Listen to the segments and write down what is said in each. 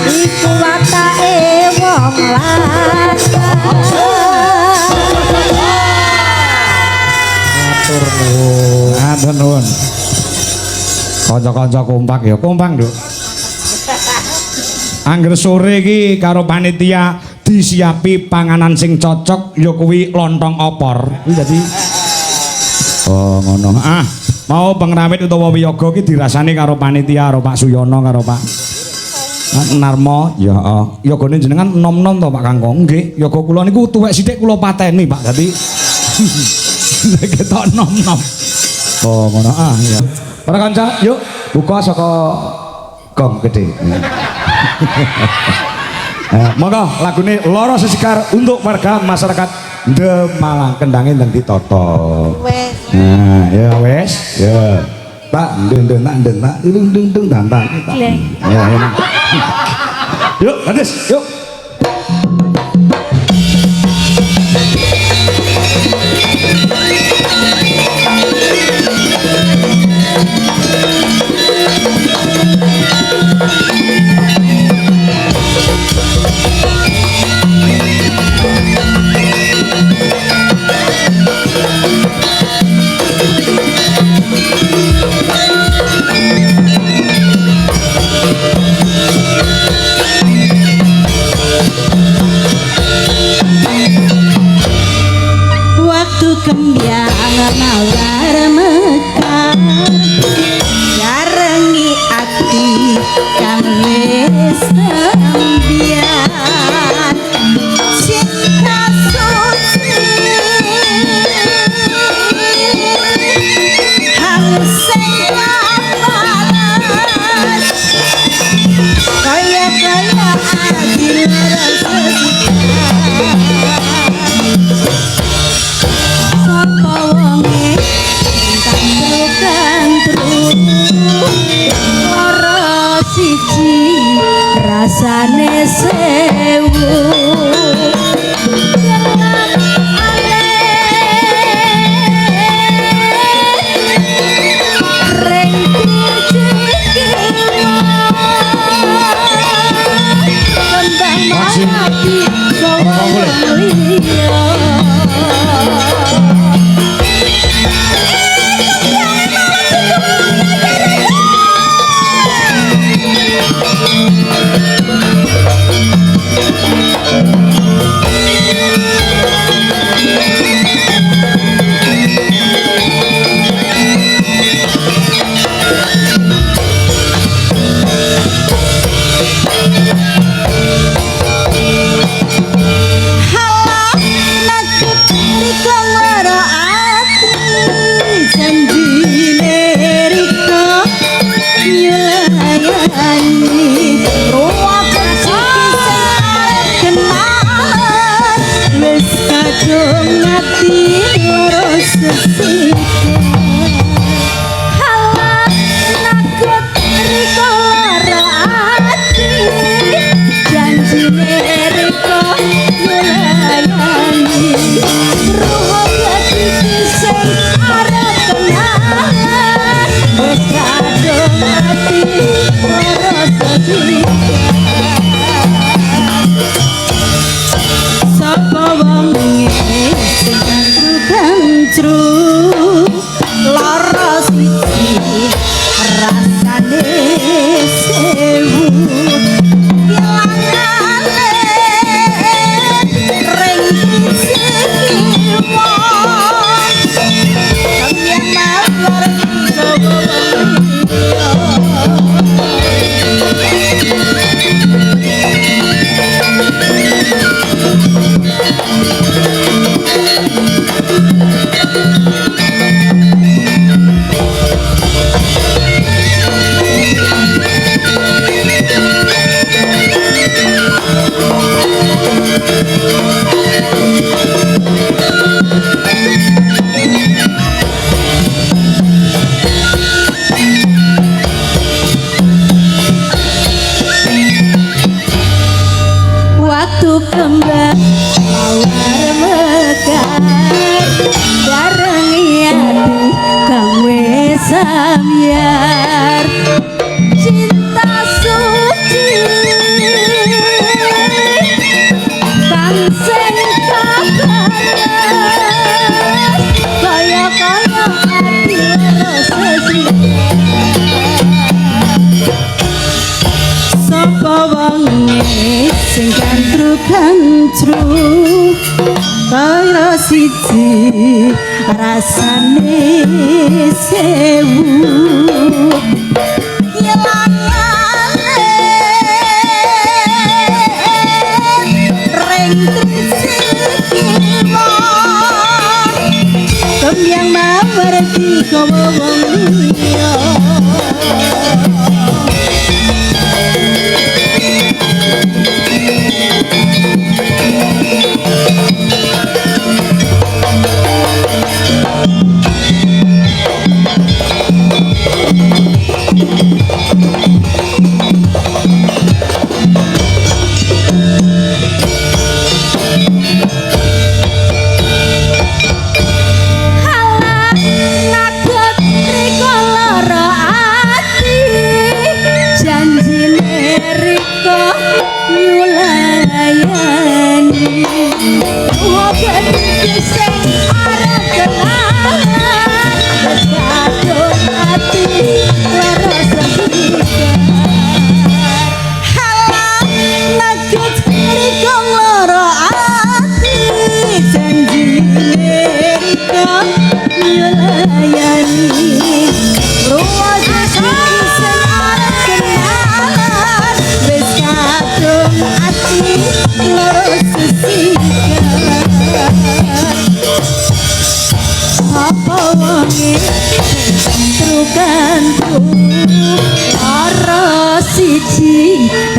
Iku watake wong lanang. Matur nuwun. Matur nuwun. Kanca-kanca kompak ya, kompak, Nduk. Angger sore iki karo panitia disiapi panganan sing cocok ya kuwi lontong opor. Kuwi dadi oh ngono. Mau pengrawit utawa wiyaga iki dirasani karo panitia karo Pak Suyono karo Pak Narmo, ya yogane jenengan nom-nom to Pak Kangkong. Nggih, yoga kula niku tuwek sithik kula pateni, Pak. Dadi ketok nom-nom. Oh, ngono ya. Para kanca, yuk buka saka gong gede. Monggo lagune Loro Sesikar untuk warga masyarakat Demalang kendange ndang ditata. Wes. Nah, ya wes, ya. Tak ndeng-ndeng dung dantang. Ya. Yuk, Gadis, yuk. Kembiang mawar mekar jarengi ati kang wis sembian cinta suci halus sing panas kaya adil rasa rasane sewu kembang mawar mekar bareng ati kang wis samyar cinta suci bangsen kabar kaya-kaya ati rasa sapa wonge sing kantru kaya siji rasane sewu ilangane ring trisikima kembyang mawar dikawa wong liya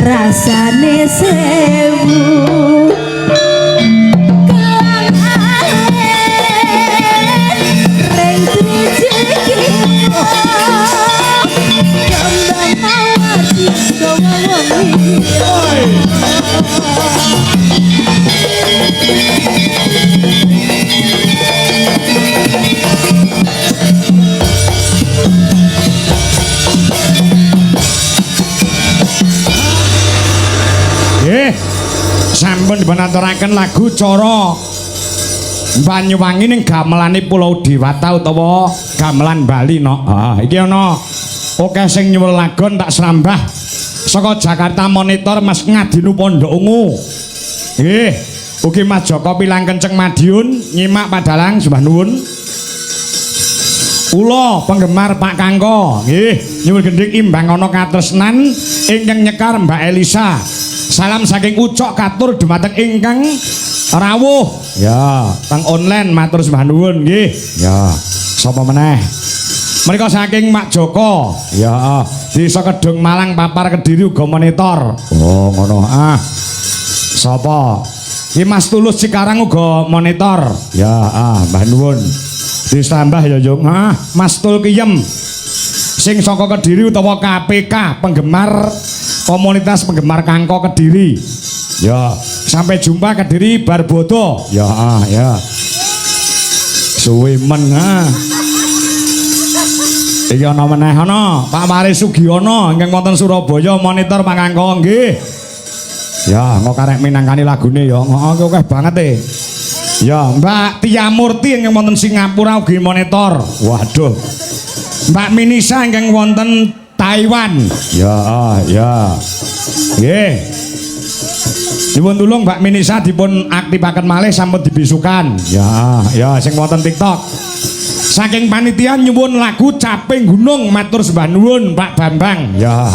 rasane sewu kelang ring trijiki kembang mawar dikawa wong liya sampun dipunaturaken lagu cara Banyuwangi ning gamelane Pulau Dewata utawa gamelan Bali no. Iki ana oke sing nyuwun lagon tak serambah saka Jakarta Monitor Mas Ngadinu Pondok Ungu. Nggih, ugi Mas Joko Pilang Kenceng Madiun nyimak padalang sembah nuwun. Ula penggemar Pak Kangko, nggih, nyuwun gendhing imbang ana katresnan ingkang nyekar Mbak Elisa. Salam saking Ucok katur dumateng ingkang rawuh. Ya, teng online matur sembah nuwun nggih. Ya, sapa meneh? Menika saking Mak Joko. Ya, Desa Kedung Malang Papar Kediri uga monitor. Oh, ngono. Sapa? Ki Mas Tulus Cikarang uga monitor. Ya, mbah nuwun. Ditambah ya, Yung. Mas Tul Kiyem. Sing saka Kediri utawa KPK penggemar komunitas penggemar Kangko Kediri. Ya, sampai jumpa Kediri Barbodo. Ya, ya. Suwe men. Iki ana meneh ana Pak Waris Sugiono ingkang wonten Surabaya monitor Pak Kangko nggih. Ya, engko karek minangkani lagune ya. Heeh, akeh banget e. Ya, Mbak Tia Murti ingkang wonten Singapura ugi monitor. Waduh. Mbak Minisa ingkang wonten Taiwan. Ya, ya. Nggih. Nyuwun tulung Mbak Minisa dipun aktifaken malih sampun dibisukan. Ya, ya sing wonten TikTok. Saking panitia nyuwun lagu Caping Gunung matur sembah nuwun Pak Bambang. Ya,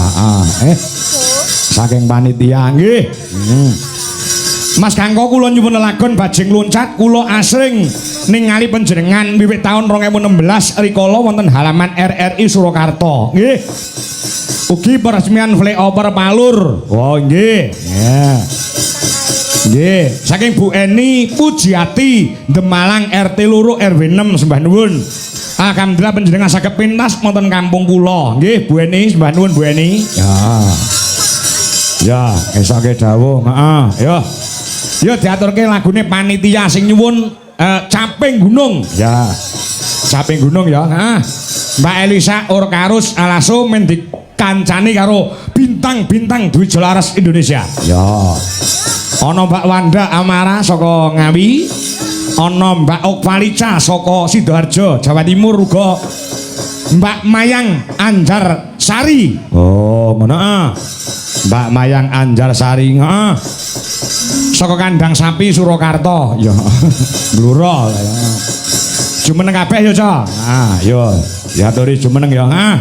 saking panitia nggih. Mas Kangko kula nyuwun lelagon Bajing Loncat kula asring ningali panjenengan wiwit taun 2016 rikala wonten halaman RRI Surakarta. Nggih. Ugi peresmian flyover Palur. Oh nggih. Ya. Nggih, saking Bu Eni Pujiati Demalang RT Loro RW 6 sembah nuwun. Alhamdulillah panjenengan saged pintas wonten kampung kula. Nggih, Bu Eni sembah nuwun Bu Eni. Ya. Ya, esake dawuh. Heeh, ya. Yo diaturke lagune panitia sing nyuwun Caping Gunung. Ya. Caping Gunung ya. Heeh. Mbak Elisa Orkarus Alaso men dikancani karo bintang-bintang Dwi Jolaras Indonesia. Ya. Ana Mbak Wanda Amara saka Ngawi, ana Mbak Okvalica saka Sidoarjo, Jawa Timur uga Mbak Mayang Anjar Sari. Oh, ngono ah. Mbak Mayang Anjar Sari, heeh. Saka Kandang Sapi Surakarta. Ya. Bluro ya. Jumeneng kabeh ya, Cak. Ah, yo. Diaturi jumeneng ya. Ah.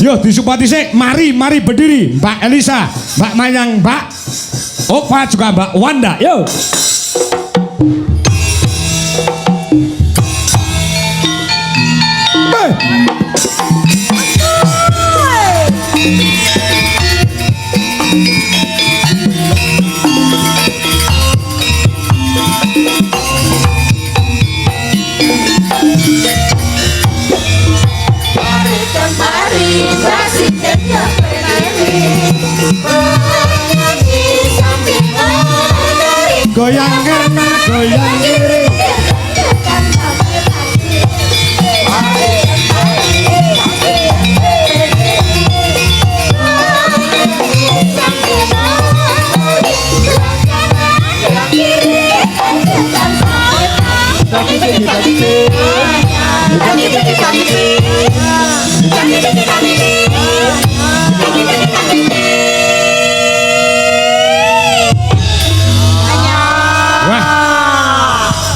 Yo disupati sik. Mari berdiri. Mbak Elisa, Mbak Mayang, Mbak Opa juga Mbak Wanda. Yo. Goyang karena goyang kiri.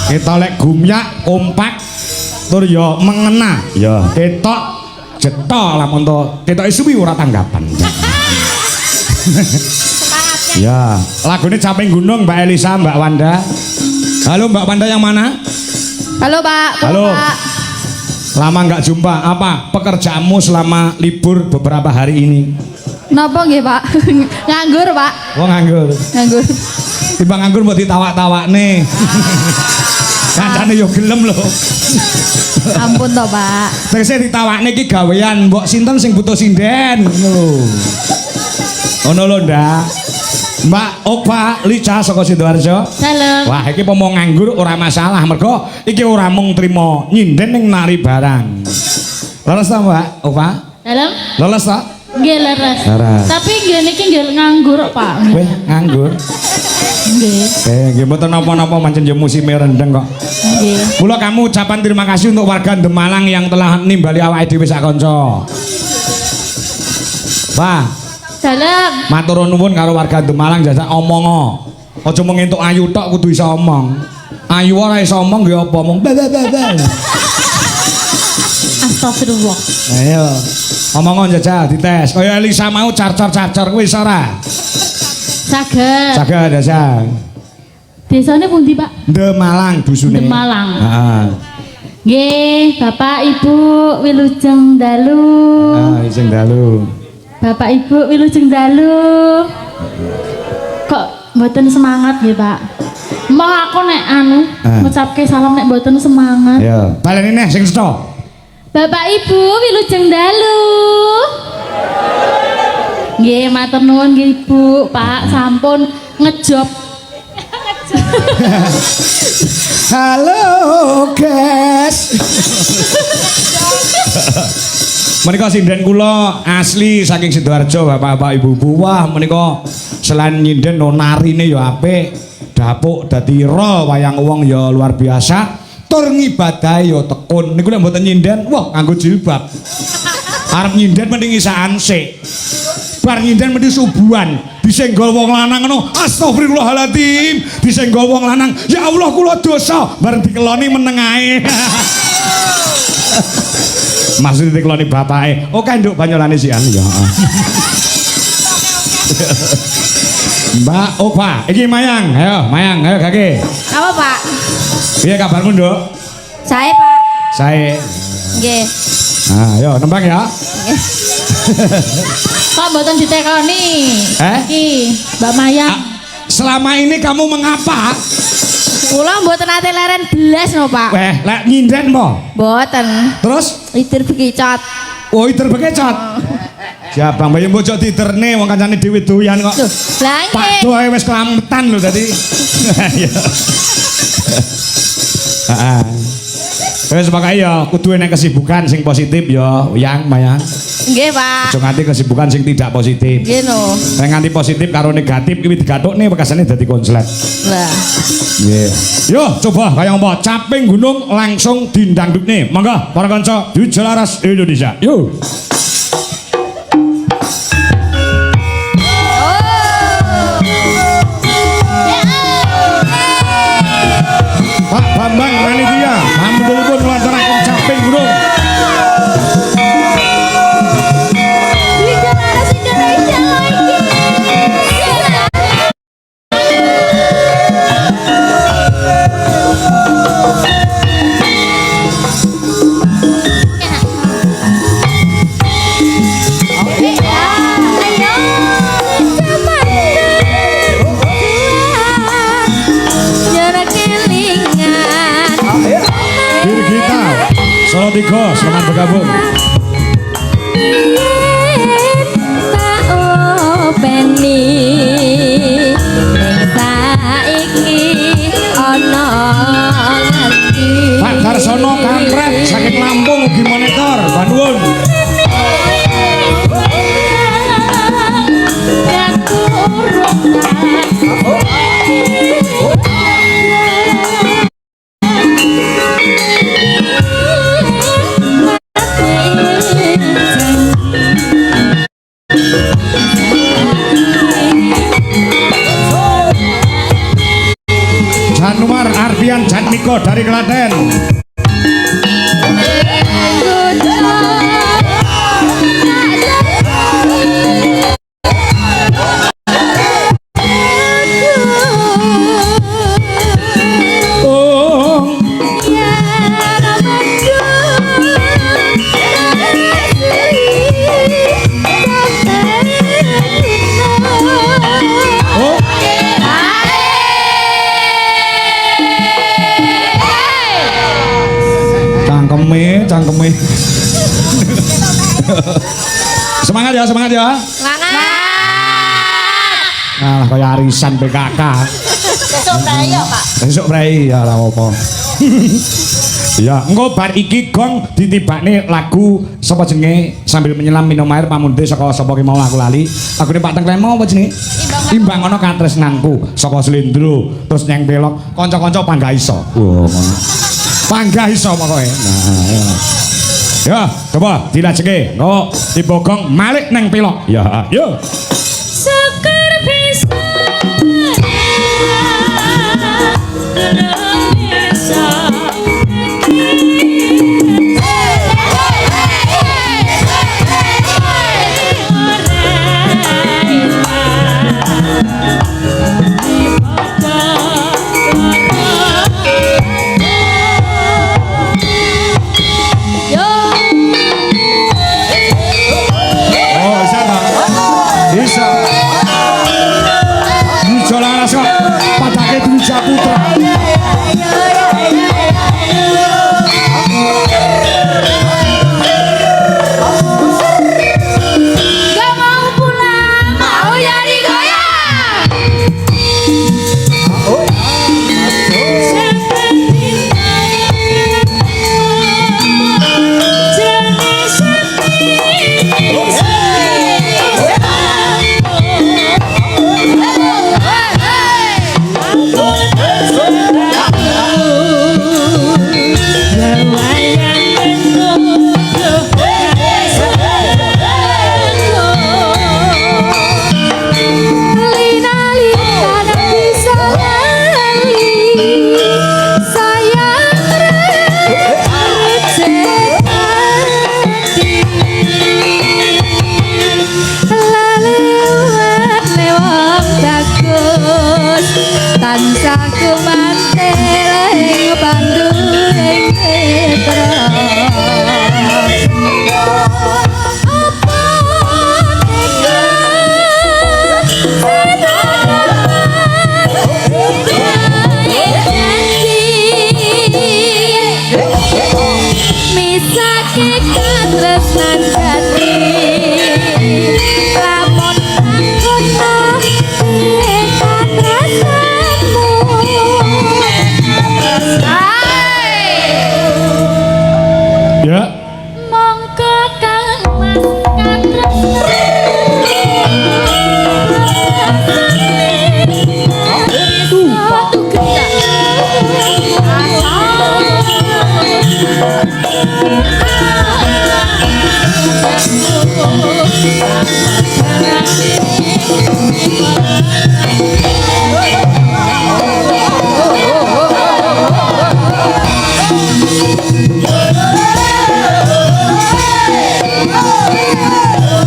Kita lek gumyak kompak tur ya mengena ya ketok jetok lamun to ketoke suwi ora tanggapan. Ya, lagune Caping Gunung Mbak Elisa, Mbak Wanda. Halo Mbak Wanda yang mana? Halo Pak. Halo. Pak. Lama nggak jumpa. Apa pekerjaanmu selama libur beberapa hari ini? Napa nggih Pak? Nganggur Pak. Oh nganggur. Nganggur. Tiba nganggur mbok ditawak-tawakne. Kancane yo gelem lho. Ampun toh Pak. Tegese ditawakne iki gawean mbok sinten sing butuh sinden ngono lho. Ngono lho ndak. Mbak Opa Lica saka Sidoarjo. Salam. Wah iki pomong nganggur ora masalah mergo iki ora mung trimo nyinden ning nari barang. Leres ta Mbak Opa? Salam. Leres ta? Nggih leres. Leres. Tapi nggih niki nggih nganggur Pak. Weh nganggur. Nggih. Nggih mboten napa-napa pancen ya musime rendeng kok. Nggih. Mula kamu ucapan terima kasih untuk warga Demalang yang telah nimbali awake dhewe sak kanca. Wah, Salam. matur nuwun karo warga Demalang jasa omongo. Aja mung entuk ayu tok kudu iso omong. Ayu ora iso omong nggih apa mung. Astagfirullah. Ayo. Omongo jajal dites. Kaya Elisa mau carcor-carcor kuwi iso ora? Saged. Saged jajal. Desane pundi Pak? Demalang dusune. Demalang. Heeh. Nggih, Bapak Ibu wilujeng dalu. Ah, sing dalu. Bapak Ibu wilujeng dalu. Kok mboten semangat nggih, Pak? Mau aku nek anu ngucapke salam nek mboten semangat. Ya, baleni neh sing cetha. Bapak Ibu wilujeng dalu. Nggih, matur nuwun nggih Ibu, Pak, sampun ngejob. Halo guys. Menika sinden kula asli saking Sidoarjo Bapak-bapak Ibu-ibu. Wah menika selain nyinden no narine ya apik, dapuk dadi ro wayang wong ya luar biasa. Tur ngibadah ya tekun. Niku lek mboten nyinden, wah nganggo jilbab. Arep nyinden mending isaan sik. Bar nyinden mending subuhan. Disenggol wong lanang ngono, astagfirullahaladzim. Disenggol wong lanang, ya Allah kula dosa. Bareng dikeloni meneng ae. Maksud dikeloni bapake. Oke nduk banyolane sian ya. Mbak Opa, iki Mayang. Ayo gage. Apa, Pak? Piye kabarmu, Nduk? Saya, Pak. Sae. Nggih. Nah, ayo nembang ya. Pak mboten ditekoni. Iki, Mbak Mayang. Selama ini kamu mengapa? Kula mboten ate leren belas no, Pak. Lek nyinden po. Mboten. Terus? Litir bekicot. Oh, iter bekecot. Siapa mbak yang bocok diterne wong kancane dhewe doyan kok. Lah Pak Do ae wis kelametan lho tadi. Heeh. Wis pokoke ya kudu enek kesibukan sing positif ya, Yang Mayang. nggih, Pak. Aja nganti kesibukan sing tidak positif. Nggih no. Nek nganti positif karo negatif kuwi digathukne bekasane dadi konslet. Lah. Nggih. Yo coba kaya apa caping gunung langsung dindangdukne. Monggo para kanca Dijelaras Indonesia. Yo. Pak Bambang panitia, alhamdulillah melancarkan caping gunung. Dijelaras Indonesia lagi. Dirgita, Solo 3, selamat bergabung. Tak openi ning saiki ana ngerti. Pak Darsono kampret saking Lampung ugi monitor, Banun. Januar Arfian Jatmiko dari Klaten. Oh, oh, cangkeme. Semangat ya, semangat ya. Semangat. Nah, kaya arisan PKK. Besok prei ya, Pak. Besok prei ya ora apa. Ya, engko bar iki gong ditibakne lagu sapa jenenge sambil menyelam minum air pamunde saka sapa ki mau aku lali. Lagune Pak Tengklem apa jenenge? Imbang ana katresnanku saka Slendro terus nyeng belok kanca-kanca panggah iso. Wah, ngono. Panggah iso pokoke. Nah, ya. Ya, coba dilajenge. Engko dibogong malik nang pelok. Ya, yo. Syukur bisa Oh, bisa tak? Bisa. Dijolaras kok padake Dwija Putra. Gak mau pulang, mau jadi goyang. Tansah kumanteling panduring netra. Apa tega misake katresnan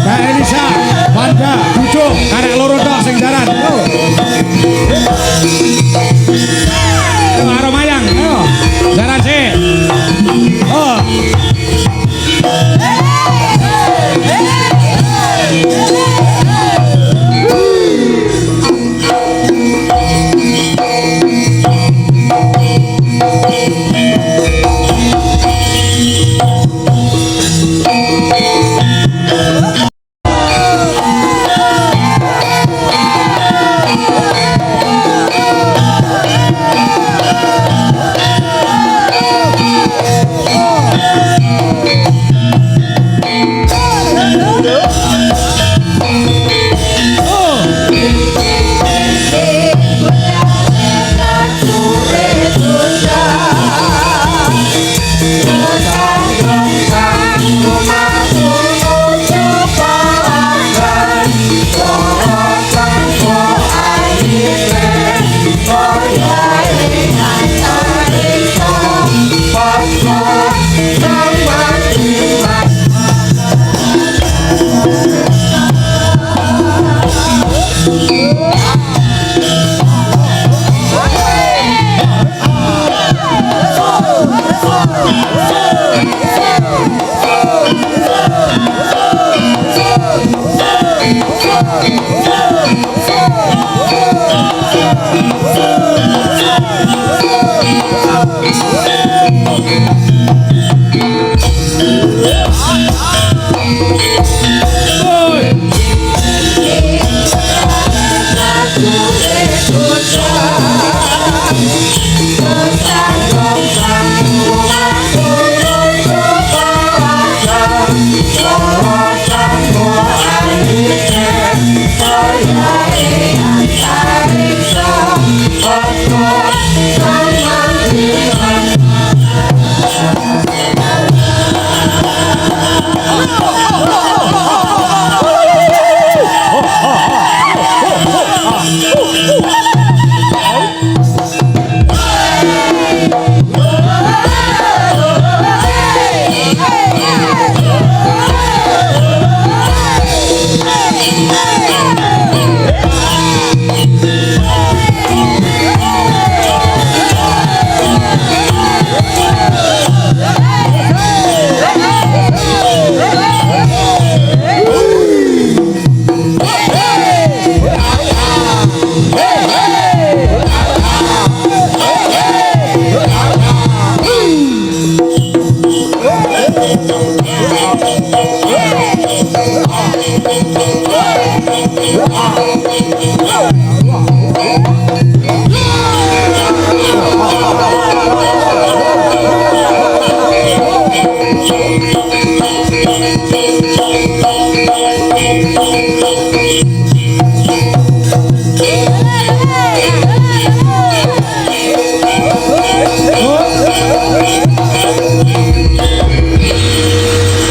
Mbak Elisa, Wanda, Bujo, karek loro tok sing jaran. Yo. Yo karo mayang, yo. Jaran sih. Oh.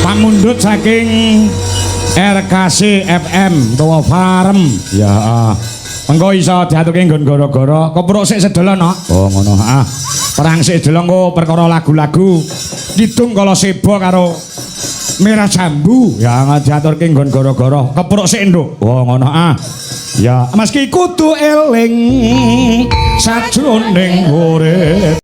Pamundhut saking RKC FM utawa Farem. Ya. Engko iso diaturke nggon gara-gara kepruk sik sedelon no. Oh ngono. Ah. Perang sik sedelon kok perkara lagu-lagu Kidung Kala Seba karo Merah Jambu. Ya diaturke nggon gara-gara kepruk sik nduk. Oh ngono ah. Ya meski kudu eling sajroning urip